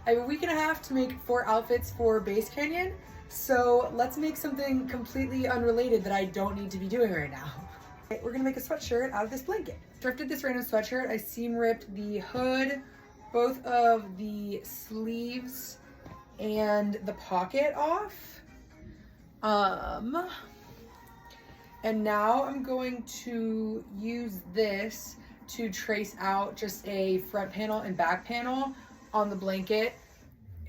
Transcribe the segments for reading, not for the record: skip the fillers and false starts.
I have a week and a half to make 4 outfits for Base Canyon, so let's make something completely unrelated that I don't need to be doing right now. We're gonna make a sweatshirt out of this blanket. Thrifted this random sweatshirt. I seam ripped the hood, both of the sleeves, and the pocket off. And now I'm going to use this to trace out just a front panel and back panel on the blanket,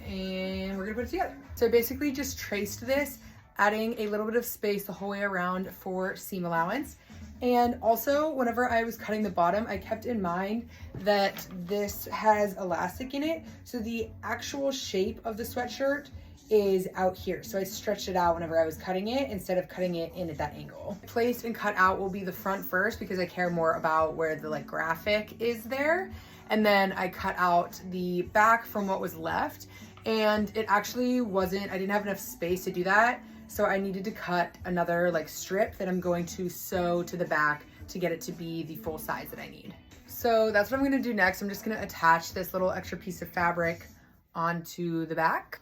and we're gonna put it together. So I basically just traced this, adding a little bit of space the whole way around for seam allowance. And also, whenever I was cutting the bottom, I kept in mind that this has elastic in it, so the actual shape of the sweatshirt is out here. So I stretched it out whenever I was cutting it instead of cutting it in at that angle. Placed and cut out will be the front first because I care more about where the like graphic is there. And then I cut out the back from what was left, and it actually wasn't, I didn't have enough space to do that. So I needed to cut another like strip that I'm going to sew to the back to get it to be the full size that I need. So that's what I'm gonna do next. I'm just gonna attach this little extra piece of fabric onto the back.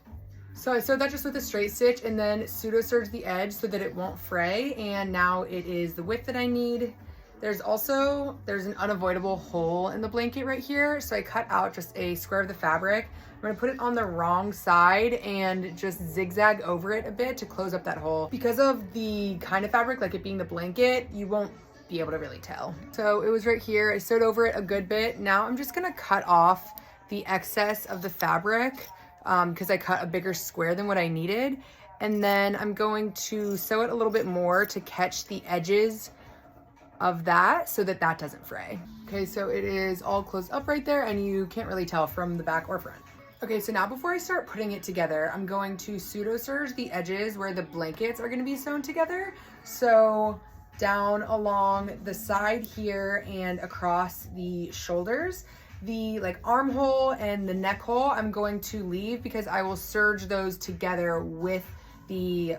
So I sewed that just with a straight stitch and then pseudo serged the edge so that it won't fray. And now it is the width that I need. There's an unavoidable hole in the blanket right here. So I cut out just a square of the fabric. I'm gonna put it on the wrong side and just zigzag over it a bit to close up that hole. Because of the kind of fabric, like it being the blanket, you won't be able to really tell. So it was right here. I sewed over it a good bit. Now I'm just gonna cut off the excess of the fabric because I cut a bigger square than what I needed. And then I'm going to sew it a little bit more to catch the edges of that so that that doesn't fray. Okay, so it is all closed up right there and you can't really tell from the back or front. Okay, so now before I start putting it together, I'm going to pseudo serge the edges where the blankets are gonna be sewn together. So down along the side here and across the shoulders. The like armhole and the neck hole I'm going to leave because I will serge those together with the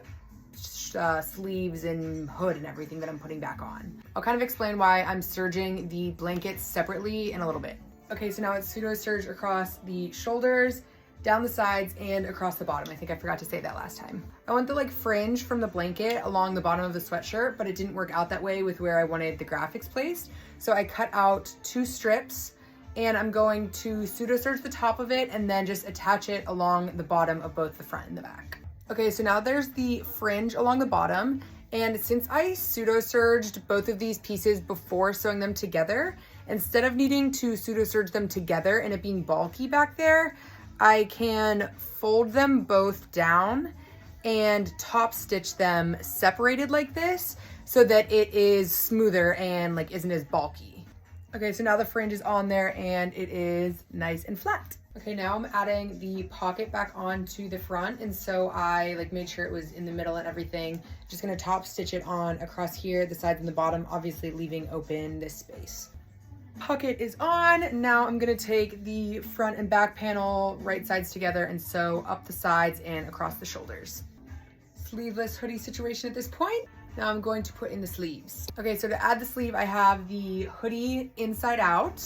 sleeves and hood and everything that I'm putting back on. I'll kind of explain why I'm serging the blankets separately in a little bit. Okay, so now it's pseudo serge across the shoulders, down the sides, and across the bottom. I think I forgot to say that last time. I want the like fringe from the blanket along the bottom of the sweatshirt, but it didn't work out that way with where I wanted the graphics placed. So I cut out 2 strips and I'm going to pseudo serge the top of it and then just attach it along the bottom of both the front and the back. Okay, so now there's the fringe along the bottom. And since I pseudo serged both of these pieces before sewing them together, instead of needing to pseudo serge them together and it being bulky back there, I can fold them both down and top stitch them separated like this so that it is smoother and like isn't as bulky. Okay, so now the fringe is on there and it is nice and flat. Okay, now I'm adding the pocket back onto the front, and so I like made sure it was in the middle and everything. Just gonna top stitch it on across here, the sides and the bottom, obviously leaving open this space. Pocket is on. Now I'm gonna take the front and back panel right sides together and sew up the sides and across the shoulders. Sleeveless hoodie situation at this point. Now I'm going to put in the sleeves. Okay, so to add the sleeve, I have the hoodie inside out,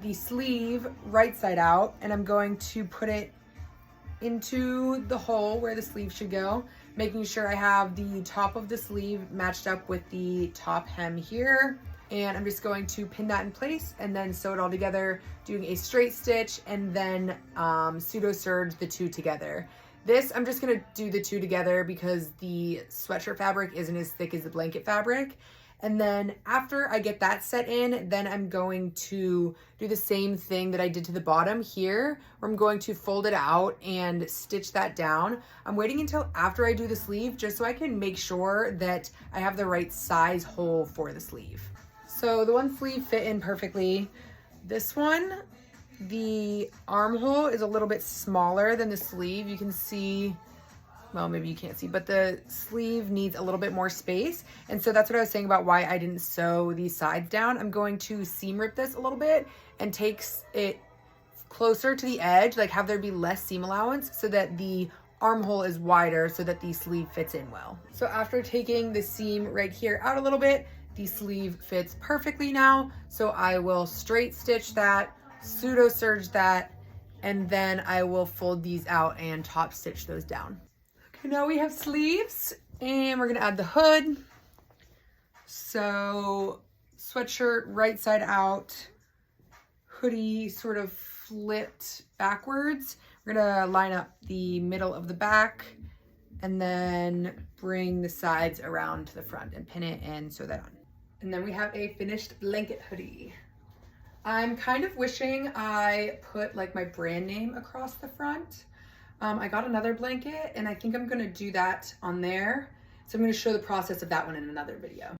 the sleeve right side out, and I'm going to put it into the hole where the sleeve should go, making sure I have the top of the sleeve matched up with the top hem here. And I'm just going to pin that in place and then sew it all together, doing a straight stitch and then pseudo serge the 2 together. This, I'm just gonna do the 2 together because the sweatshirt fabric isn't as thick as the blanket fabric. And then after I get that set in, then I'm going to do the same thing that I did to the bottom here, where I'm going to fold it out and stitch that down. I'm waiting until after I do the sleeve just so I can make sure that I have the right size hole for the sleeve. So the one sleeve fit in perfectly. This one, the armhole is a little bit smaller than the sleeve. You can see, well, maybe you can't see, but the sleeve needs a little bit more space. And so that's what I was saying about why I didn't sew these sides down. I'm going to seam rip this a little bit and take it closer to the edge, like have there be less seam allowance so that the armhole is wider so that the sleeve fits in well. So after taking the seam right here out a little bit, the sleeve fits perfectly now. So I will straight stitch that, pseudo serge that, and then I will fold these out and top stitch those down. Okay, now we have sleeves, and we're gonna add the hood. So sweatshirt right side out, hoodie sort of flipped backwards. We're gonna line up the middle of the back and then bring the sides around to the front and pin it and sew that on. And then we have a finished blanket hoodie. I'm kind of wishing I put like my brand name across the front. I got another blanket and I think I'm gonna do that on there. So I'm gonna show the process of that one in another video.